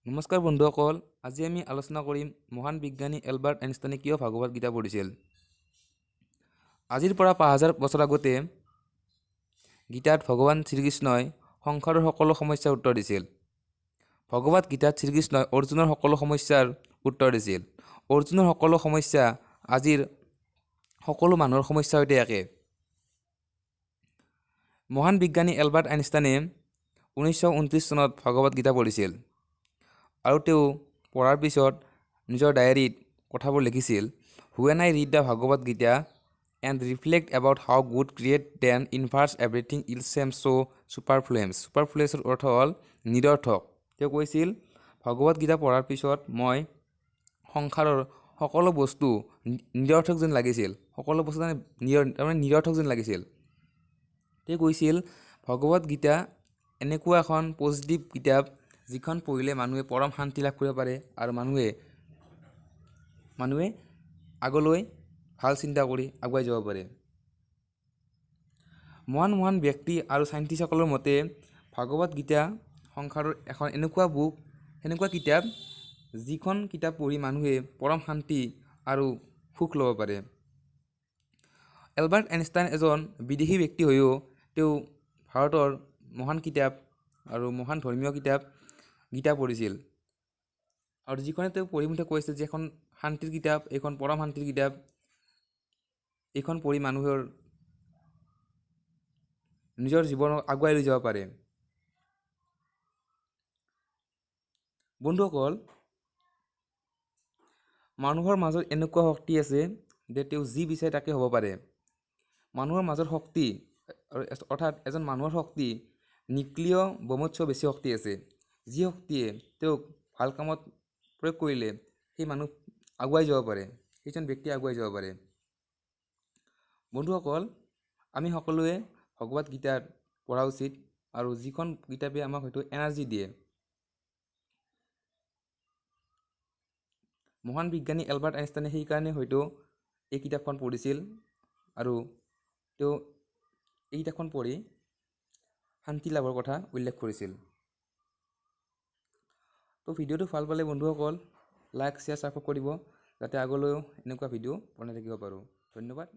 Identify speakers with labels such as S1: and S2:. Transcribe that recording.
S1: নমস্কাৰ বন্ধুসকল, আজি আমি আলোচনা কৰিম মহান বিজ্ঞানী এলবাৰ্ট আইনষ্টাইনে কিয় ভাগৱত গীতা পঢ়িছিল। আজিৰ পৰা 5000 বছৰ আগতে গীতাত ভগৱান শ্ৰীকৃষ্ণই সংসাৰৰ সকলো সমস্যাৰ উত্তৰ দিছিল। ভগৱত গীতাত শ্ৰীকৃষ্ণই অৰ্জুনৰ সকলো সমস্যাৰ উত্তৰ দিছিল। অৰ্জুনৰ সকলো সমস্যা আজিৰ সকলো মানুহৰ সমস্যাৰ সৈতে একে। মহান বিজ্ঞানী এলবাৰ্ট আইনষ্টাইনে 1929 চনত ভগৱত গীতা পঢ়িছিল আৰু তেওঁ পঢ়াৰ পিছত নিজৰ ডায়েৰীত কথাবোৰ লিখিছিল, "When I read the Bhagavad Gita and reflect about how good create then inverse everything else seems so superfluous." Superfluousৰ অৰ্থ হ'ল নিৰৰ্থক। তেওঁ কৈছিল, ভগৱত গীতা পঢ়াৰ পিছত মই সংসাৰৰ সকলো বস্তু নিৰৰ্থক যেন লাগিছিল। সকলো বস্তু তাৰমানে নিৰৰ্থক যেন লাগিছিল। তেওঁ কৈছিল, ভগৱত গীতা এনেকুৱা এখন পজিটিভ কিতাপ যিখন পঢ়িলে মানুহে পৰম শান্তি লাভ কৰিব পাৰে আৰু মানুহে আগলৈ ভাল চিন্তা কৰি আগুৱাই যাব পাৰে। মহান ব্যক্তি আৰু চাইণ্টিষ্টসকলৰ মতে ভাগৱত গীতা সংসাৰৰ এখন এনেকুৱা কিতাপ যিখন কিতাপ পঢ়ি মানুহে পৰম শান্তি আৰু সুখ ল'ব পাৰে। এলবাৰ্ট আইনষ্টাইন এজন বিদেশী ব্যক্তি হৈও তেওঁ ভাৰতৰ মহান কিতাপ আৰু মহান ধৰ্মীয় কিতাপ গীতা পঢ়িছিল আৰু যিখনে তেওঁ পঢ়ি মুঠে কৈছিল যে এখন শান্তিৰ কিতাপ, এইখন পৰম শান্তিৰ কিতাপ, এইখন পঢ়ি মানুহৰ নিজৰ জীৱনক আগুৱাই লৈ যাব পাৰে। বন্ধুসকল, মানুহৰ মাজত এনেকুৱা শক্তি আছে যে তেওঁ যি বিচাৰে তাকে হ'ব পাৰে। মানুহৰ মাজৰ শক্তি অৰ্থাৎ এজন মানুহৰ শক্তি নিউক্লিয় বমতকৈ বেছি শক্তি আছে। যি শক্তিয়ে তেওঁক ভাল কামত প্ৰয়োগ কৰিলে সেই মানুহ আগুৱাই যাব পাৰে, সেইজন ব্যক্তি আগুৱাই যাব পাৰে। বন্ধুসকল, আমি সকলোৱে ভগৱত গীতাত পঢ়া উচিত আৰু যিখন কিতাপে আমাক হয়তো এনাৰ্জি দিয়ে। মহান বিজ্ঞানী এলবাৰ্ট আইনষ্টাইনে সেইকাৰণে হয়তো এই কিতাপখন পঢ়িছিল আৰু তেওঁ এই কিতাপখন পঢ়ি শান্তি লাভৰ কথা উল্লেখ কৰিছিল। তো ভিডিঅ'টো ভাল পালে বন্ধুসকল লাইক, শ্বেয়াৰ, ছাবস্ক্ৰাইব কৰিব যাতে আগলৈও এনেকুৱা ভিডিঅ' বনাই থাকিব পাৰোঁ। ধন্যবাদ।